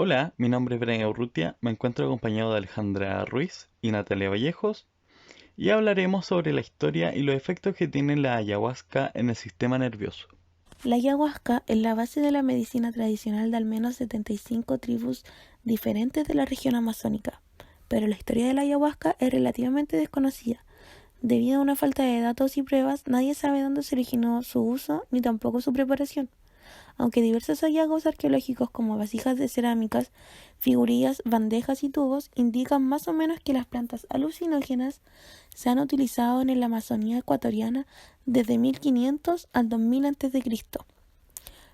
Hola, mi nombre es Brian Urrutia, me encuentro acompañado de Alejandra Ruiz y Natalia Vallejos y hablaremos sobre la historia y los efectos que tiene la ayahuasca en el sistema nervioso. La ayahuasca es la base de la medicina tradicional de al menos 75 tribus diferentes de la región amazónica, pero la historia de la ayahuasca es relativamente desconocida. Debido a una falta de datos y pruebas, nadie sabe dónde se originó su uso ni tampoco su preparación. Aunque diversos hallazgos arqueológicos como vasijas de cerámicas, figurillas, bandejas y tubos indican más o menos que las plantas alucinógenas se han utilizado en la Amazonía ecuatoriana desde 1500 al 2000 a.C.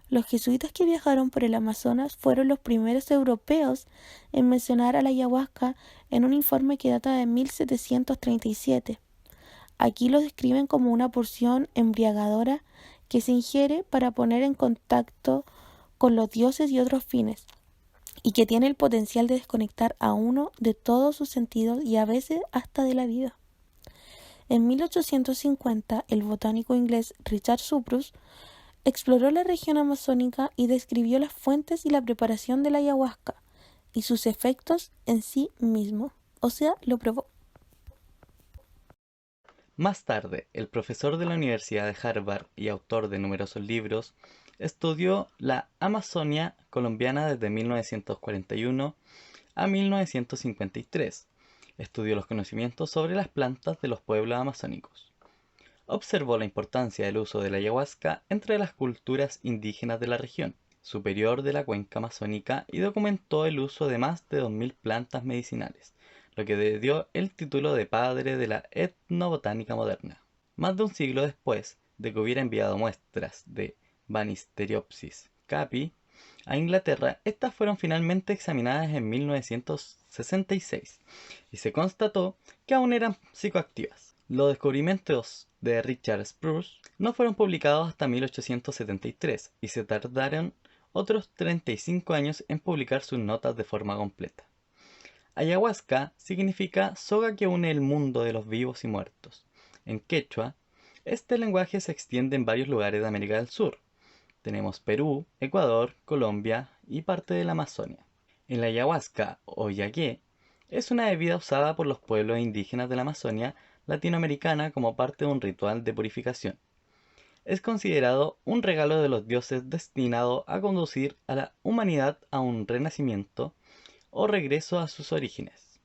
Los jesuitas que viajaron por el Amazonas fueron los primeros europeos en mencionar a la ayahuasca en un informe que data de 1737. Aquí lo describen como una porción embriagadora que se ingiere para poner en contacto con los dioses y otros fines, y que tiene el potencial de desconectar a uno de todos sus sentidos y a veces hasta de la vida. En 1850, el botánico inglés Richard Surprus exploró la región amazónica y describió las fuentes y la preparación de la ayahuasca y sus efectos en sí mismo, o sea, lo probó. Más tarde, el profesor de la Universidad de Harvard y autor de numerosos libros, estudió la Amazonia colombiana desde 1941 a 1953. Estudió los conocimientos sobre las plantas de los pueblos amazónicos. Observó la importancia del uso de la ayahuasca entre las culturas indígenas de la región superior de la cuenca amazónica y documentó el uso de más de 2000 plantas medicinales, lo que le dio el título de padre de la etnobotánica moderna. Más de un siglo después de que hubiera enviado muestras de Banisteriopsis capi a Inglaterra, estas fueron finalmente examinadas en 1966 y se constató que aún eran psicoactivas. Los descubrimientos de Richard Spruce no fueron publicados hasta 1873 y se tardaron otros 35 años en publicar sus notas de forma completa. Ayahuasca significa soga que une el mundo de los vivos y muertos. En quechua, este lenguaje se extiende en varios lugares de América del Sur. Tenemos Perú, Ecuador, Colombia y parte de la Amazonia. En la ayahuasca o yagué es una bebida usada por los pueblos indígenas de la Amazonia latinoamericana como parte de un ritual de purificación. Es considerado un regalo de los dioses destinado a conducir a la humanidad a un renacimiento o regreso a sus orígenes.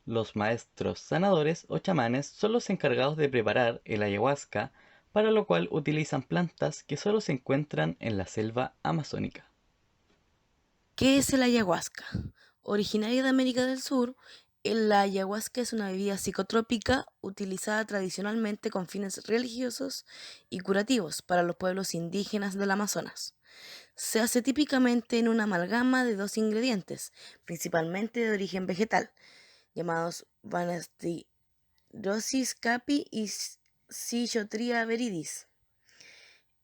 Los maestros sanadores o chamanes son los encargados de preparar el ayahuasca, para lo cual utilizan plantas que solo se encuentran en la selva amazónica. ¿Qué es el ayahuasca? Originaria de América del Sur, la ayahuasca es una bebida psicotrópica utilizada tradicionalmente con fines religiosos y curativos para los pueblos indígenas del Amazonas. Se hace típicamente en una amalgama de dos ingredientes, principalmente de origen vegetal, llamados Banisteriopsis capi y Psitthyotria viridis.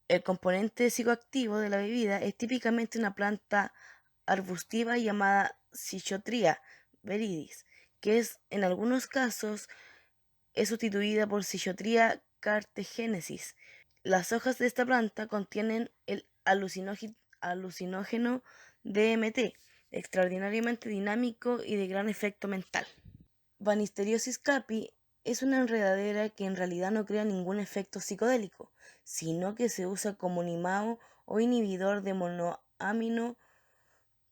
El componente psicoactivo de la bebida es típicamente una planta arbustiva llamada Psitthyotria viridis, que en algunos casos es sustituida por Psitthyotria cartagenesis. Las hojas de esta planta contienen el alucinógeno DMT, extraordinariamente dinámico y de gran efecto mental. Banisteriopsis capi es una enredadera que en realidad no crea ningún efecto psicodélico, sino que se usa como NMAO o inhibidor de monoamino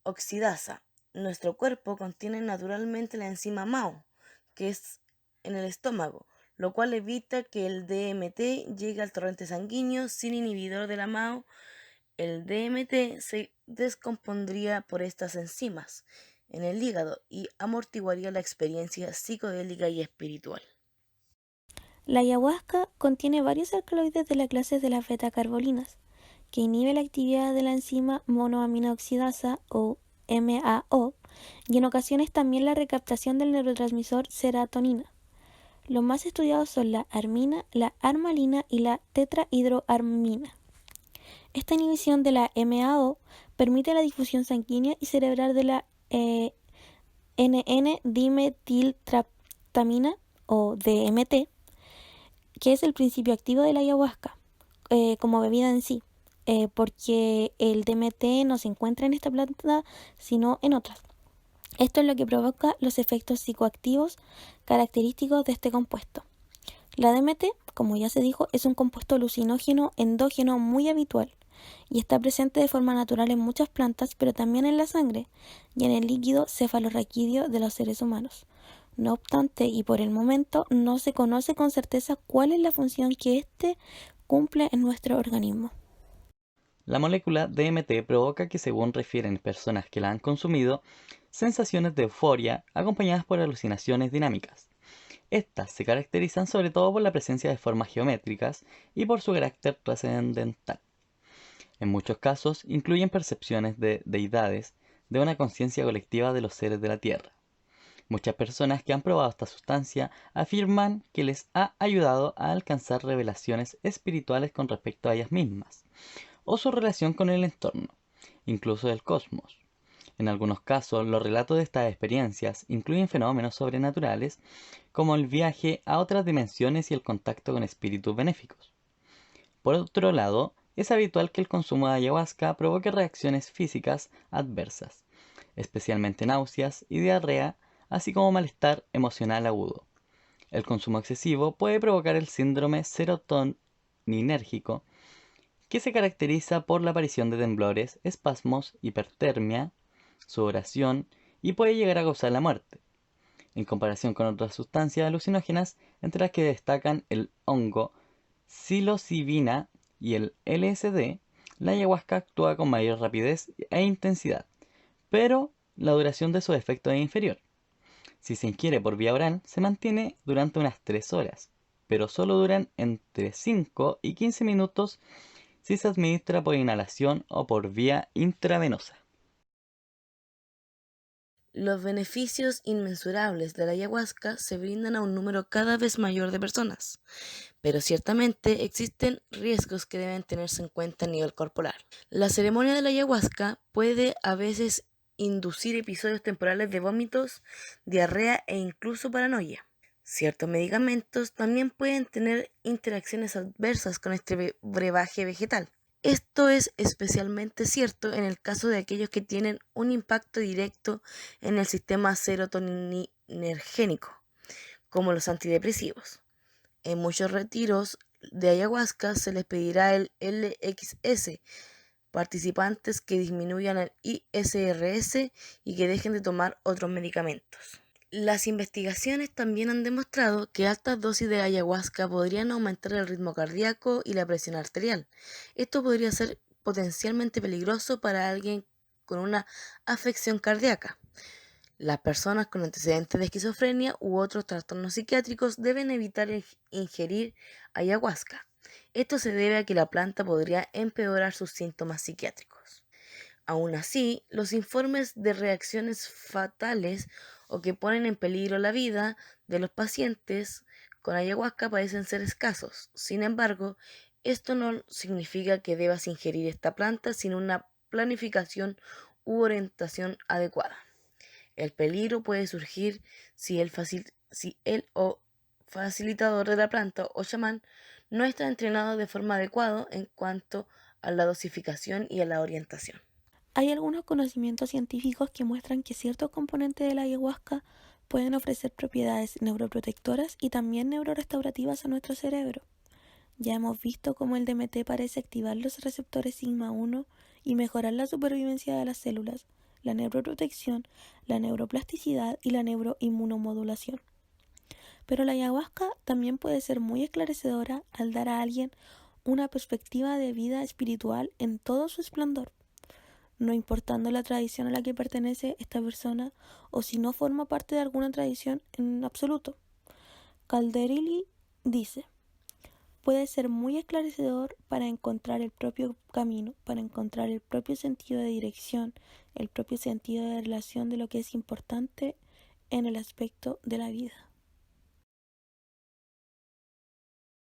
oxidasa. Nuestro cuerpo contiene naturalmente la enzima MAO, que es en el estómago, lo cual evita que el DMT llegue al torrente sanguíneo. Sin inhibidor de la MAO, el DMT se descompondría por estas enzimas en el hígado y amortiguaría la experiencia psicodélica y espiritual. La ayahuasca contiene varios alcaloides de la clase de las beta-carbolinas, que inhibe la actividad de la enzima monoaminoxidasa o MAO y en ocasiones también la recaptación del neurotransmisor serotonina. Los más estudiados son la armina, la armalina y la tetrahidroarmina. Esta inhibición de la MAO permite la difusión sanguínea y cerebral de la NN-dimetiltriptamina o DMT, que es el principio activo de la ayahuasca como bebida en sí. porque el DMT no se encuentra en esta planta, sino en otras. Esto es lo que provoca los efectos psicoactivos característicos de este compuesto. La DMT, como ya se dijo, es un compuesto alucinógeno endógeno muy habitual y está presente de forma natural en muchas plantas, pero también en la sangre y en el líquido cefalorraquídeo de los seres humanos. No obstante, y por el momento, no se conoce con certeza cuál es la función que éste cumple en nuestro organismo. La molécula DMT provoca que, según refieren personas que la han consumido, sensaciones de euforia acompañadas por alucinaciones dinámicas. Estas se caracterizan sobre todo por la presencia de formas geométricas y por su carácter trascendental. En muchos casos incluyen percepciones de deidades, de una conciencia colectiva de los seres de la Tierra. Muchas personas que han probado esta sustancia afirman que les ha ayudado a alcanzar revelaciones espirituales con respecto a ellas mismas, o su relación con el entorno, incluso del cosmos. En algunos casos, los relatos de estas experiencias incluyen fenómenos sobrenaturales, como el viaje a otras dimensiones y el contacto con espíritus benéficos. Por otro lado, es habitual que el consumo de ayahuasca provoque reacciones físicas adversas, especialmente náuseas y diarrea, así como malestar emocional agudo. El consumo excesivo puede provocar el síndrome serotoninérgico, que se caracteriza por la aparición de temblores, espasmos, hipertermia, sudoración y puede llegar a causar la muerte. En comparación con otras sustancias alucinógenas, entre las que destacan el hongo psilocibina y el LSD, la ayahuasca actúa con mayor rapidez e intensidad, pero la duración de su efecto es inferior. Si se ingiere por vía oral, se mantiene durante unas 3 horas, pero solo duran entre 5 y 15 minutos si se administra por inhalación o por vía intravenosa. Los beneficios inmensurables de la ayahuasca se brindan a un número cada vez mayor de personas, pero ciertamente existen riesgos que deben tenerse en cuenta a nivel corporal. La ceremonia de la ayahuasca puede a veces inducir episodios temporales de vómitos, diarrea e incluso paranoia. Ciertos medicamentos también pueden tener interacciones adversas con este brebaje vegetal. Esto es especialmente cierto en el caso de aquellos que tienen un impacto directo en el sistema serotoninérgico, como los antidepresivos. En muchos retiros de ayahuasca se les pedirá el LXS, participantes que disminuyan el ISRS y que dejen de tomar otros medicamentos. Las investigaciones también han demostrado que altas dosis de ayahuasca podrían aumentar el ritmo cardíaco y la presión arterial. Esto podría ser potencialmente peligroso para alguien con una afección cardíaca. Las personas con antecedentes de esquizofrenia u otros trastornos psiquiátricos deben evitar ingerir ayahuasca. Esto se debe a que la planta podría empeorar sus síntomas psiquiátricos. Aún así, los informes de reacciones fatales o que ponen en peligro la vida de los pacientes con ayahuasca parecen ser escasos. Sin embargo, esto no significa que debas ingerir esta planta sin una planificación u orientación adecuada. El peligro puede surgir si el o facilitador de la planta o chamán no está entrenado de forma adecuada en cuanto a la dosificación y a la orientación. Hay algunos conocimientos científicos que muestran que ciertos componentes de la ayahuasca pueden ofrecer propiedades neuroprotectoras y también neurorestaurativas a nuestro cerebro. Ya hemos visto cómo el DMT parece activar los receptores sigma 1 y mejorar la supervivencia de las células, la neuroprotección, la neuroplasticidad y la neuroinmunomodulación. Pero la ayahuasca también puede ser muy esclarecedora al dar a alguien una perspectiva de vida espiritual en todo su esplendor, no importando la tradición a la que pertenece esta persona o si no forma parte de alguna tradición en absoluto. Calderilli dice: puede ser muy esclarecedor para encontrar el propio camino, para encontrar el propio sentido de dirección, el propio sentido de relación de lo que es importante en el aspecto de la vida.